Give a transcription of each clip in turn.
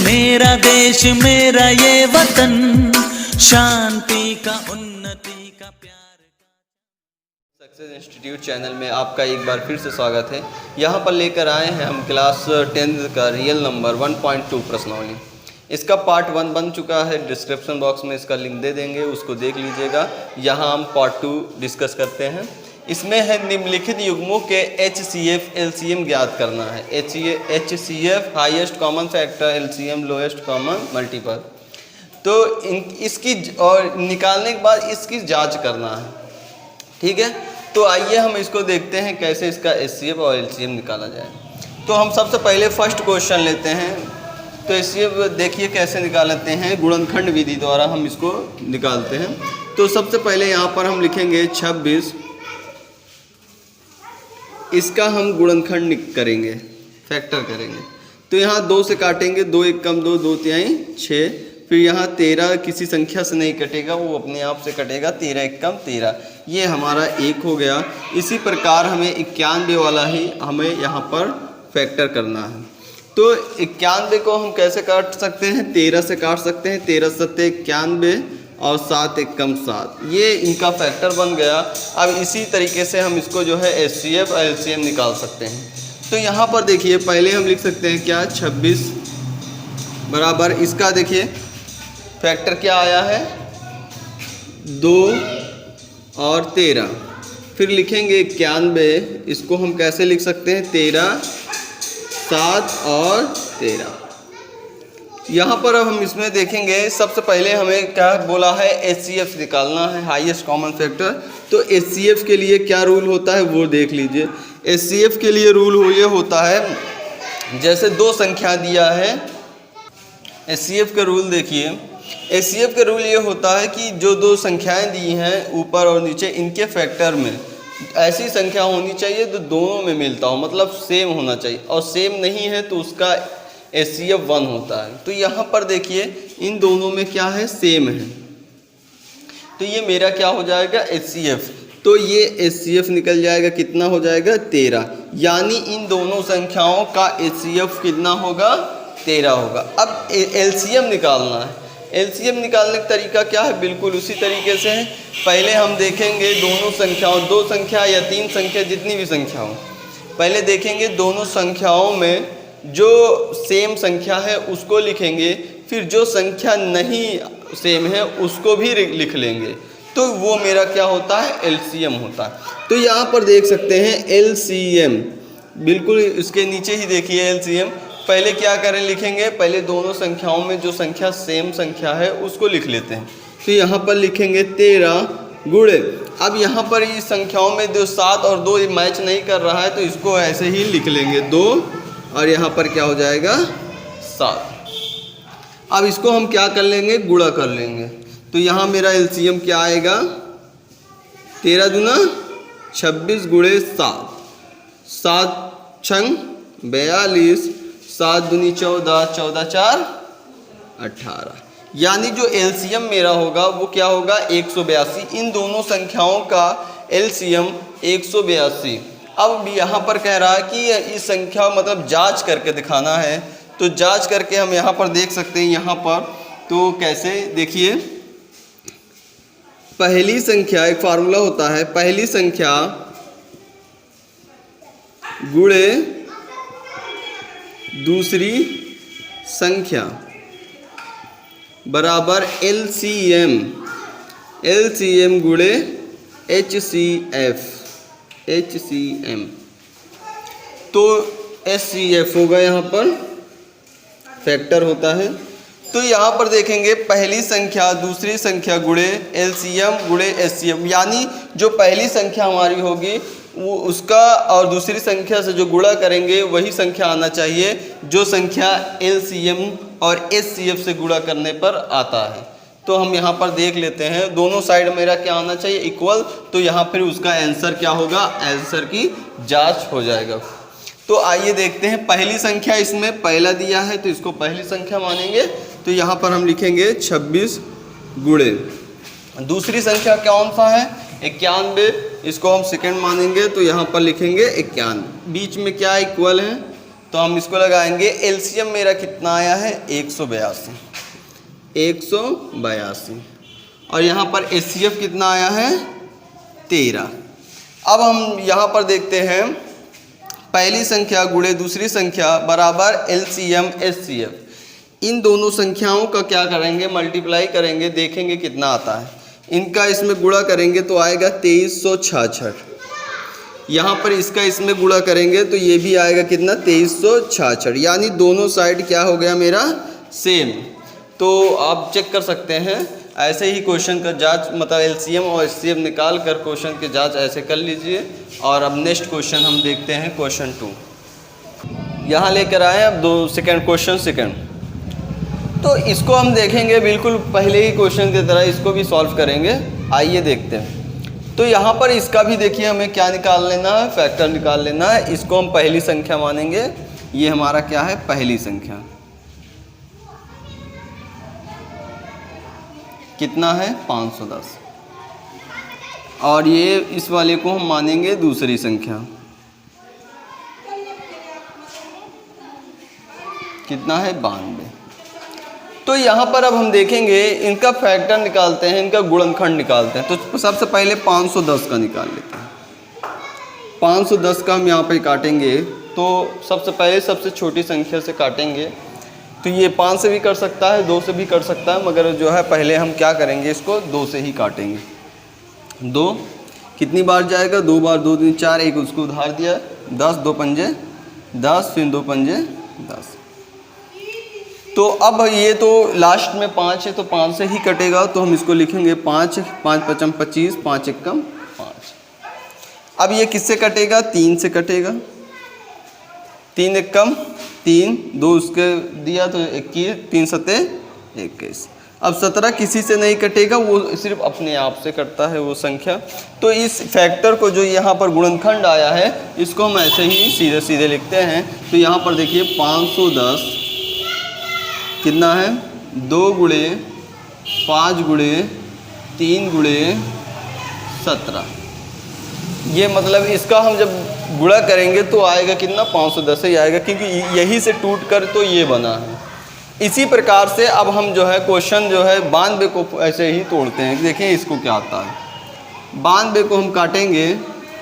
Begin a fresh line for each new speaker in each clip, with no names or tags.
मेरा देश मेरा ये वतन, शांति का उन्नति का प्यार।
सक्सेस इंस्टीट्यूट चैनल में आपका एक बार फिर से स्वागत है। यहाँ पर लेकर आए हैं हम क्लास 10th का रियल नंबर 1.2 प्रश्नावली। इसका पार्ट 1 बन चुका है, डिस्क्रिप्शन बॉक्स में इसका लिंक दे देंगे, उसको देख लीजिएगा। यहाँ हम पार्ट 2 डिस्कस करते हैं। इसमें है निम्नलिखित युग्मों के HCF LCM ज्ञात करना है। HCF highest common factor, LCM lowest common multiple. तो इसकी और निकालने के बाद इसकी जांच करना है, ठीक है। तो आइए हम इसको देखते हैं कैसे इसका HCF और LCM निकाला जाए। तो हम सबसे पहले फर्स्ट क्वेश्चन लेते हैं। तो HCF देखिए कैसे निकालते हैं, गुणनखंड विधि द्वारा हम इसको निकालते हैं। तो सबसे पहले यहाँ पर हम लिखेंगे 26, इसका हम गुणनखंड करेंगे, फैक्टर करेंगे। तो यहाँ 2 से काटेंगे, 2 1 कम 2, 2 तिहाई 6। फिर यहाँ 13 किसी संख्या से नहीं कटेगा, वो अपने आप से कटेगा, 13 1 कम 13, ये हमारा 1 हो गया। इसी प्रकार हमें 91 वाला ही हमें यहाँ पर फैक्टर करना है। तो 91 को हम कैसे काट सकते हैं, 13 से काट सकते हैं, 13 सत्ते 91 और 7 1 कम 7, ये इनका फैक्टर बन गया। अब इसी तरीके से हम इसको जो है HCF और LCM निकाल सकते हैं। तो यहाँ पर देखिए पहले हम लिख सकते हैं क्या, 26 बराबर इसका देखिए फैक्टर क्या आया है, 2 और 13। फिर लिखेंगे 91, इसको हम कैसे लिख सकते हैं, 13 7 और 13। यहाँ पर अब हम इसमें देखेंगे, सबसे पहले हमें क्या बोला है, HCF निकालना है, हाईएस्ट कॉमन फैक्टर। तो HCF के लिए क्या रूल होता है वो देख लीजिए। HCF के लिए रूल ये होता है, जैसे 2 संख्या दिया है, HCF का रूल देखिए। HCF का रूल ये होता है कि जो 2 संख्याएं दी हैं ऊपर और नीचे, इनके फैक्टर में ऐसी संख्या होनी चाहिए तो दोनों में मिलता हो, मतलब सेम होना चाहिए, और सेम नहीं है तो उसका HCF 1 होता है। तो यहाँ पर देखिए इन दोनों में क्या है, सेम है, तो ये मेरा क्या हो जाएगा, HCF। तो ये HCF निकल जाएगा, कितना हो जाएगा, 13। यानी इन दोनों संख्याओं का HCF कितना होगा, 13 होगा। अब LCM निकालना है। LCM निकालने का तरीका क्या है, बिल्कुल उसी तरीके से है। पहले हम देखेंगे दोनों संख्याओं, 2 संख्या या 3 संख्या, जितनी भी संख्या हो, पहले देखेंगे दोनों संख्याओं में जो सेम संख्या है उसको लिखेंगे, फिर जो संख्या नहीं सेम है उसको भी लिख लेंगे, तो वो मेरा क्या होता है, LCM होता है। तो यहाँ पर देख सकते हैं LCM, बिल्कुल इसके नीचे ही देखिए LCM। पहले क्या करें, लिखेंगे पहले दोनों संख्याओं में जो संख्या सेम संख्या है उसको लिख लेते हैं। तो यहाँ पर लिखेंगे 13 गुणे, अब यहाँ पर इस संख्याओं में जो 7 और 2 मैच नहीं कर रहा है तो इसको ऐसे ही लिख लेंगे 2, और यहाँ पर क्या हो जाएगा, 7। अब इसको हम क्या कर लेंगे, गुणा कर लेंगे। तो यहाँ मेरा LCM क्या आएगा, 13 दूना 26 गुणे 7, 7 छंग 42, 7 दूनी 14, 14 4 18। यानी जो LCM मेरा होगा वो क्या होगा, 182। इन दोनों संख्याओं का LCM 182। अब यहाँ पर कह रहा है कि इस संख्या मतलब जांच करके दिखाना है, तो जांच करके हम यहाँ पर देख सकते हैं। यहाँ पर तो कैसे देखिए, पहली संख्या, एक फार्मूला होता है, पहली संख्या गुणे दूसरी संख्या बराबर LCM, LCM गुणे HCM। तो HCF होगा, यहाँ पर फैक्टर होता है। तो यहाँ पर देखेंगे पहली संख्या दूसरी संख्या गुणे LCM गुणे HCM, यानी जो पहली संख्या हमारी होगी वो उसका और दूसरी संख्या से जो गुणा करेंगे वही संख्या आना चाहिए जो संख्या LCM और HCF से गुणा करने पर आता है। तो हम यहाँ पर देख लेते हैं, दोनों साइड मेरा क्या आना चाहिए, इक्वल। तो यहाँ फिर उसका आंसर क्या होगा, आंसर की जांच हो जाएगा। तो आइए देखते हैं, पहली संख्या इसमें पहला दिया है तो इसको पहली संख्या मानेंगे। तो यहाँ पर हम लिखेंगे 26 गुणे दूसरी संख्या कौन सा है, 91, इसको हम सेकंड मानेंगे। तो यहाँ पर लिखेंगे 91, बीच में क्या इक्वल है, तो हम इसको लगाएंगे। एलसीएम मेरा कितना आया है 182, 182। और यहाँ पर एचसीएफ कितना आया है 13। अब हम यहाँ पर देखते हैं पहली संख्या गुणे दूसरी संख्या बराबर एलसीएम एचसीएफ। इन दोनों संख्याओं का क्या करेंगे, मल्टीप्लाई करेंगे, देखेंगे कितना आता है। इनका इसमें गुणा करेंगे तो आएगा 2366। यहाँ पर इसका इसमें गुणा करेंगे तो ये भी आएगा कितना 2366, यानी दोनों साइड क्या हो गया मेरा सेम। तो आप चेक कर सकते हैं, ऐसे ही क्वेश्चन का जांच मतलब एलसीएम और एचसीएफ निकाल कर क्वेश्चन की जांच ऐसे कर लीजिए। और अब नेक्स्ट क्वेश्चन हम देखते हैं क्वेश्चन 2। यहाँ लेकर आए अब क्वेश्चन सेकंड। तो इसको हम देखेंगे बिल्कुल पहले ही क्वेश्चन की तरह, इसको भी सॉल्व करेंगे। आइए देखते हैं। तो यहाँ पर इसका भी देखिए हमें क्या निकाल लेना है, फैक्टर निकाल लेना है। इसको हम पहली संख्या मानेंगे, ये हमारा क्या है पहली संख्या, कितना है 510। और ये इस वाले को हम मानेंगे दूसरी संख्या, कितना है 92। तो यहाँ पर अब हम देखेंगे इनका फैक्टर निकालते हैं, इनका गुणनखंड निकालते हैं। तो सबसे पहले 510 का निकाल लेते हैं। 510 का हम यहाँ पे काटेंगे तो सबसे पहले सबसे छोटी संख्या से काटेंगे। तो ये 5 से भी कर सकता है, 2 से भी कर सकता है, मगर जो है पहले हम क्या करेंगे, इसको 2 से ही काटेंगे। 2 कितनी बार जाएगा, 2 बार, 2 3 4, एक उसको उधार दिया, 10 2 पंजे 10, फिर 2 पंजे 10। तो अब ये तो लास्ट में 5 है तो 5 से ही कटेगा। तो हम इसको लिखेंगे 5 5 5 25, 5 एकम 5। अब ये किससे कटेगा, 3 से कटेगा। 3 एकम 3, 2 उसके दिया तो 21, 3 सते 21। अब 17 किसी से नहीं कटेगा, वो सिर्फ अपने आप से कटता है वो संख्या। तो इस फैक्टर को जो यहाँ पर गुणनखंड आया है, इसको हम ऐसे ही सीधे सीधे लिखते हैं। तो यहाँ पर देखिए 510 कितना है, 2 गुणे 5 गुणे 3 गुणे 17। ये मतलब इसका हम जब गुणा करेंगे तो आएगा कितना 510 ही आएगा, क्योंकि यही से टूट कर तो ये बना है। इसी प्रकार से अब हम जो है क्वेश्चन जो है 92 को ऐसे ही तोड़ते हैं। देखिए इसको क्या आता है। 92 को हम काटेंगे,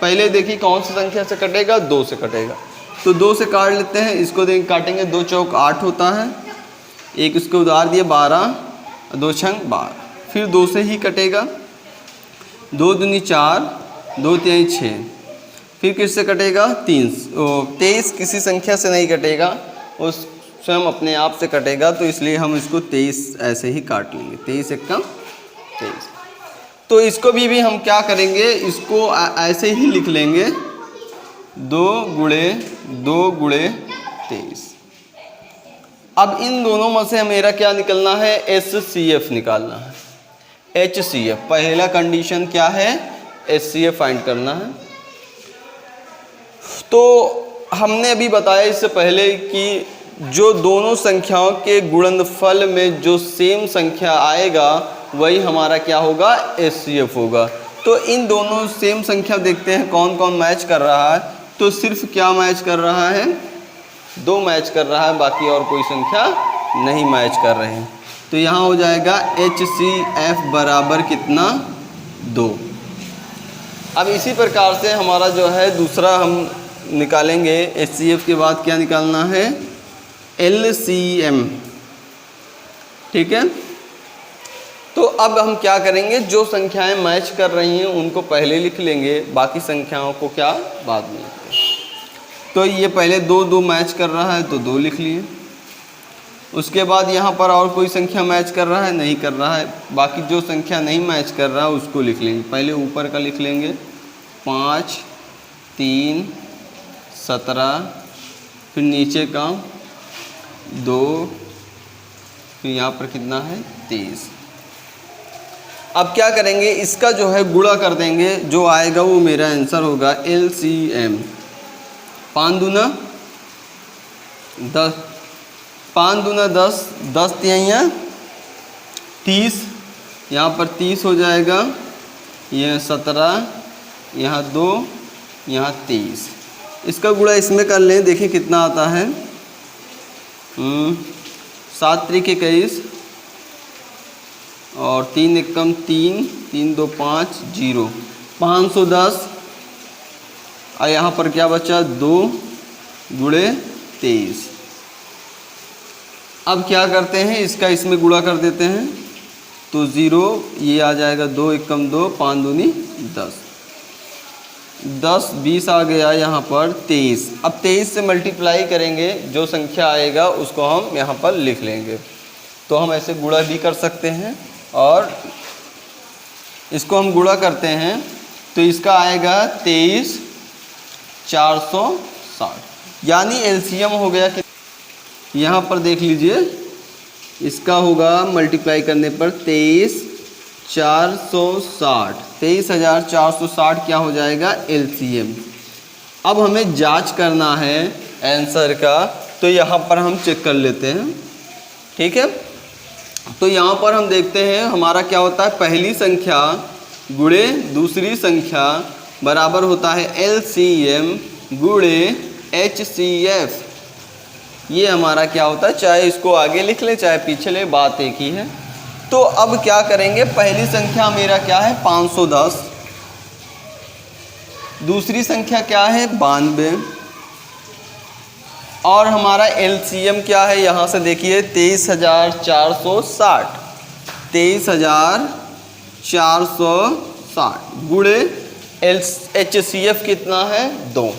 पहले देखिए कौन सी संख्या से कटेगा, 2 से कटेगा। तो 2 से काट लेते हैं, इसको देख काटेंगे, 2 चौक 8 होता है, एक उसको उधार दिए 12, 2 छंग 12, फिर 2 से ही कटेगा। 2 दूनी 4, 2 तिहाई 6, फिर किससे कटेगा 23 किसी संख्या से नहीं कटेगा, उस स्वयं अपने आप से कटेगा। तो इसलिए हम इसको 23 ऐसे ही काट लेंगे, 23 एकम 23। तो इसको भी हम क्या करेंगे, इसको ऐसे ही लिख लेंगे 2 गुणे 2 गुणे 23। अब इन दोनों में से मेरा क्या निकलना है, एचसीएफ निकालना है। एचसीएफ पहला कंडीशन क्या है, एचसीएफ फाइंड करना है। तो हमने अभी बताया इससे पहले कि जो दोनों संख्याओं के गुणनफल में जो सेम संख्या आएगा वही हमारा क्या होगा, एचसीएफ होगा। तो इन दोनों सेम संख्या देखते हैं कौन कौन मैच कर रहा है। तो सिर्फ क्या मैच कर रहा है, 2 मैच कर रहा है, बाकी और कोई संख्या नहीं मैच कर रहे हैं। तो यहाँ हो जाएगा HCF बराबर कितना 2। अब इसी प्रकार से हमारा जो है दूसरा हम निकालेंगे। HCF के बाद क्या निकालना है, LCM। ठीक है। तो अब हम क्या करेंगे, जो संख्याएं मैच कर रही हैं उनको पहले लिख लेंगे, बाकी संख्याओं को क्या बाद में लिखेंगे। तो ये पहले 2 2 मैच कर रहा है तो 2 लिख लिए। उसके बाद यहाँ पर और कोई संख्या मैच कर रहा है, नहीं कर रहा है, बाकी जो संख्या नहीं मैच कर रहा है उसको लिख लेंगे। पहले ऊपर का लिख लेंगे 5 3 17, फिर नीचे का 2, फिर यहाँ पर कितना है 23। अब क्या करेंगे, इसका जो है गुणा कर देंगे, जो आएगा वो मेरा आंसर होगा LCM। 5 दूना 10, 5 दूना 10, 10 तिहाइयाँ 30, यहाँ पर 30 हो जाएगा, यह 17, यहाँ 2, यहाँ 23। इसका गुणा इसमें कर लें, देखिए कितना आता है। 7 त्रिक 21 और 3 एकम 3, 3 2 5 0, 510। और यहाँ पर क्या बचा 2 गुणे 23। अब क्या करते हैं, इसका इसमें गुणा कर देते हैं तो 0, ये आ जाएगा 2 एकम 2, 5 दूनी 10, 10 20 आ गया यहाँ पर 23। अब 23 से मल्टीप्लाई करेंगे, जो संख्या आएगा उसको हम यहाँ पर लिख लेंगे। तो हम ऐसे गुणा भी कर सकते हैं और इसको हम गुणा करते हैं तो इसका आएगा 23 460, यानी एलसीएम हो गया कि यहाँ पर देख लीजिए, इसका होगा मल्टीप्लाई करने पर 23 460, 23,460 क्या हो जाएगा एलसीएम। अब हमें जांच करना है आंसर का, तो यहाँ पर हम चेक कर लेते हैं, ठीक है। तो यहाँ पर हम देखते हैं हमारा क्या होता है, पहली संख्या गुणे दूसरी संख्या बराबर होता है एलसीएम गुणे एचसीएफ। ये हमारा क्या होता है, चाहे इसको आगे लिख ले चाहे पीछे ले, बात एक ही है। तो अब क्या करेंगे, पहली संख्या मेरा क्या है 510, दूसरी संख्या क्या है 92 और हमारा एलसीएम क्या है, यहाँ से देखिए 23,460, 23,460 गुणे एचसीएफ कितना है 2,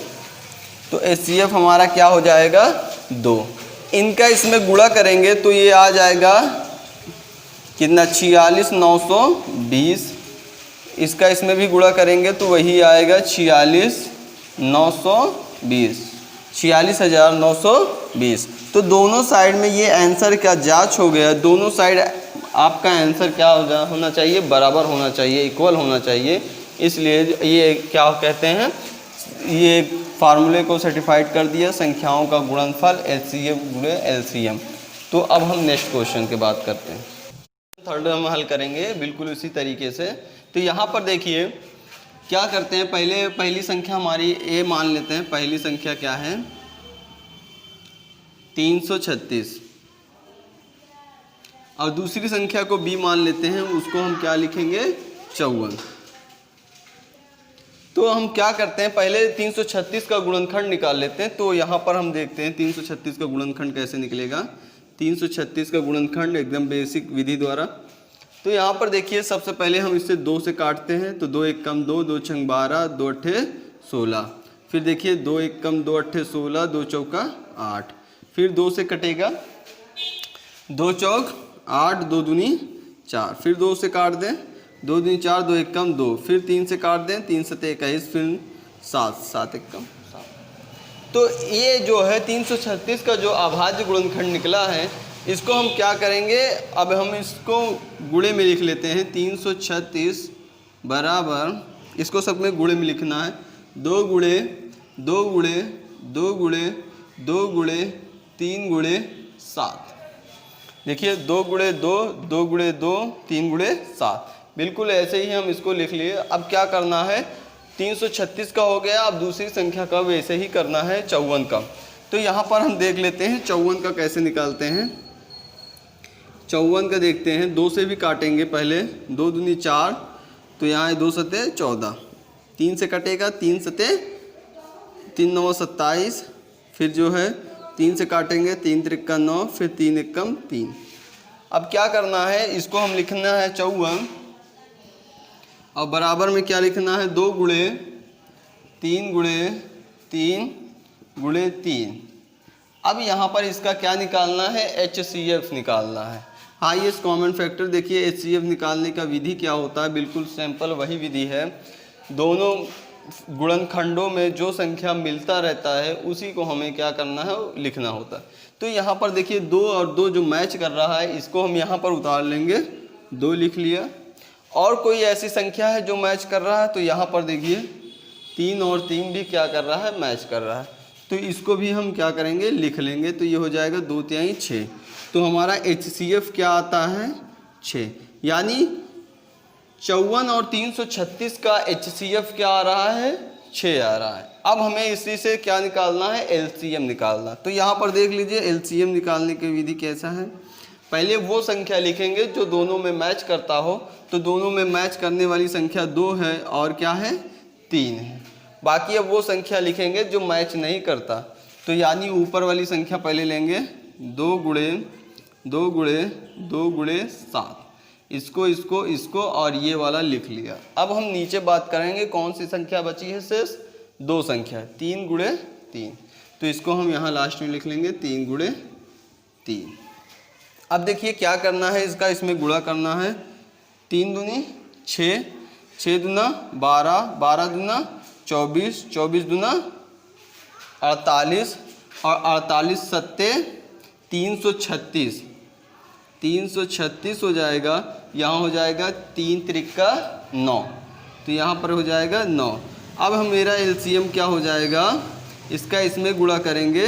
तो एचसीएफ हमारा क्या हो जाएगा 2। इनका इसमें गुणा करेंगे तो ये आ जाएगा कितना 46,920, इसका इसमें भी गुणा करेंगे तो वही आएगा 46,920, 46,920। तो दोनों साइड में ये आंसर का जांच हो गया, दोनों साइड आपका आंसर क्या होना चाहिए, बराबर होना चाहिए, इक्वल होना चाहिए। इसलिए ये क्या कहते हैं, ये फार्मूले को सर्टिफाइड कर दिया, संख्याओं का गुणनफल एचसीएफ गुणे एलसीएम। तो अब हम नेक्स्ट क्वेश्चन की बात करते हैं, थर्ड हम हल करेंगे बिल्कुल उसी तरीके से। तो यहाँ पर देखिए क्या करते हैं, पहली संख्या हमारी ए मान लेते हैं, पहली संख्या क्या है 336 और दूसरी संख्या को बी मान लेते हैं, उसको हम क्या लिखेंगे 54। तो हम क्या करते हैं, पहले 336 का गुणनखंड निकाल लेते हैं। तो यहाँ पर हम देखते हैं 336 का गुणनखंड कैसे निकलेगा। 336 का गुणनखंड एकदम बेसिक विधि द्वारा। तो यहाँ पर देखिए सबसे पहले हम इसे 2 से काटते हैं, तो 2 एकम 2, 2 छंग 12, 2 अट्ठे 16। फिर देखिए 2 एकम 2 अट्ठे 16, 2 चौका 8। फिर 2 से कटेगा, 2 चौक 8, 2 दूनी 4। फिर 2 से काट दें, 2 दूनी 4, 2 एकम 2। फिर 3 से काट दें, 3 सते 21, फिर 7, 7 एकम 7। तो ये जो है 336 का जो अभाज्य गुणनखंड निकला है, इसको हम क्या करेंगे, अब हम इसको गुणे में लिख लेते हैं। 336 बराबर, इसको सब में गुणे में लिखना है, 2 गुणे 2 गुणे 2 गुणे 2 गुणे 3 गुणे 7। देखिए 2 गुणे 2, 2 गुणे 2, 3 गुणे 7, बिल्कुल ऐसे ही हम इसको लिख लिए। अब क्या करना है, 336 का हो गया, अब दूसरी संख्या का वैसे ही करना है 54 का। तो यहाँ पर हम देख लेते हैं 54 का कैसे निकालते हैं। 54 का देखते हैं, 2 से भी काटेंगे पहले, 2 दूनी 4, तो यहाँ 2 सते 14, 3 से कटेगा, 3 सते 3 9 27। फिर जो है 3 से काटेंगे, 3 त्रिक्का 9, फिर 3 एकम 3। अब क्या करना है, इसको हम लिखना है 54 और बराबर में क्या लिखना है 2 गुणे 3 गुणे 3 गुणे 3। अब यहाँ पर इसका क्या निकालना है, HCF निकालना है, हाईएस्ट कॉमन फैक्टर। देखिए HCF निकालने का विधि क्या होता है, बिल्कुल सिंपल वही विधि है। दोनों गुणनखंडों में जो संख्या मिलता रहता है उसी को हमें क्या करना है, लिखना होता है। तो यहाँ पर देखिए 2 और 2 जो मैच कर रहा है, इसको हम यहाँ पर उतार लेंगे, 2 लिख लिया। और कोई ऐसी संख्या है जो मैच कर रहा है, तो यहाँ पर देखिए 3 और 3 भी क्या कर रहा है, मैच कर रहा है। तो इसको भी हम क्या करेंगे, लिख लेंगे। तो ये हो जाएगा 2 तिहाई 6। तो हमारा HCF क्या आता है 6, यानी 54 और 336 का HCF क्या आ रहा है 6 आ रहा है। अब हमें इसी से क्या निकालना है, एलसीएम निकालना। तो यहाँ पर देख लीजिए एलसीएम निकालने की विधि कैसा है। पहले वो संख्या लिखेंगे जो दोनों में मैच करता हो। तो दोनों में मैच करने वाली संख्या 2 है और क्या है, 3 है। बाकी अब वो संख्या लिखेंगे जो मैच नहीं करता। तो यानी ऊपर वाली संख्या पहले लेंगे 2 गुणे 2 गुणे 2 गुणे 7, इसको और ये वाला लिख लिया। अब हम नीचे बात करेंगे कौन सी संख्या बची है शेष, 2 संख्या 3 गुणे 3। तो इसको हम यहाँ लास्ट में लिख लेंगे 3 गुणे 3। अब देखिए क्या करना है इसका, इसमें गुणा करना है। 3 दूनी 6, 6 दूना 12, 12 दूना 24, 24 दूना 48 और 48 सत्ते 336, 336 हो जाएगा। यहाँ हो जाएगा 3 त्रिका 9, तो यहाँ पर हो जाएगा 9। अब हम मेरा एलसीएम क्या हो जाएगा, इसका इसमें गुणा करेंगे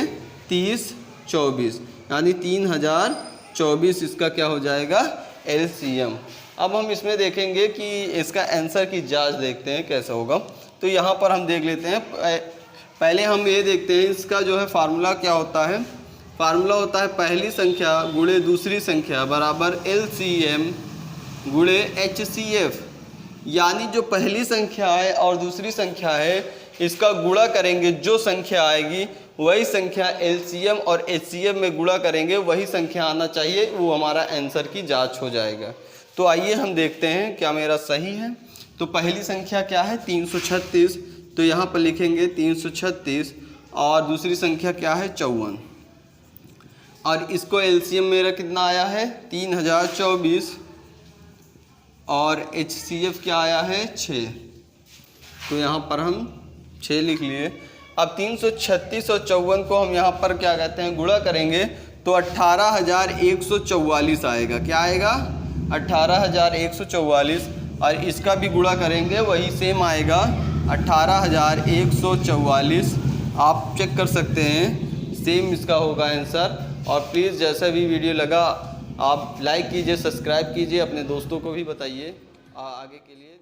30 24, यानी 3024 इसका क्या हो जाएगा एलसीएम। अब हम इसमें देखेंगे कि इसका आंसर की जांच देखते हैं कैसा होगा। तो यहाँ पर हम देख लेते हैं, पहले हम ये देखते हैं इसका जो है फार्मूला क्या होता है। फार्मूला होता है पहली संख्या गुणे दूसरी संख्या बराबर एलसीएम गुणे एचसीएफ। यानी जो पहली संख्या है और दूसरी संख्या है इसका गुणा करेंगे, जो संख्या आएगी वही संख्या एलसीएम और एचसीएफ में गुणा करेंगे, वही संख्या आना चाहिए, वो हमारा आंसर की जांच हो जाएगा। तो आइए हम देखते हैं क्या मेरा सही है। तो पहली संख्या क्या है 336, तो यहाँ पर लिखेंगे 336 और दूसरी संख्या क्या है 54 और इसको एलसीएम मेरा कितना आया है 3024 और एचसीएफ क्या आया है 6। तो यहाँ पर हम 6 लिख लिए। अब 336 और 54 को हम यहाँ पर क्या कहते हैं गुणा करेंगे तो 18144 आएगा। क्या आएगा 18144 और इसका भी गुणा करेंगे वही सेम आएगा 18144। आप चेक कर सकते हैं सेम इसका होगा आंसर। और प्लीज़ जैसा भी वीडियो लगा आप लाइक कीजिए, सब्सक्राइब कीजिए, अपने दोस्तों को भी बताइए। आगे के लिए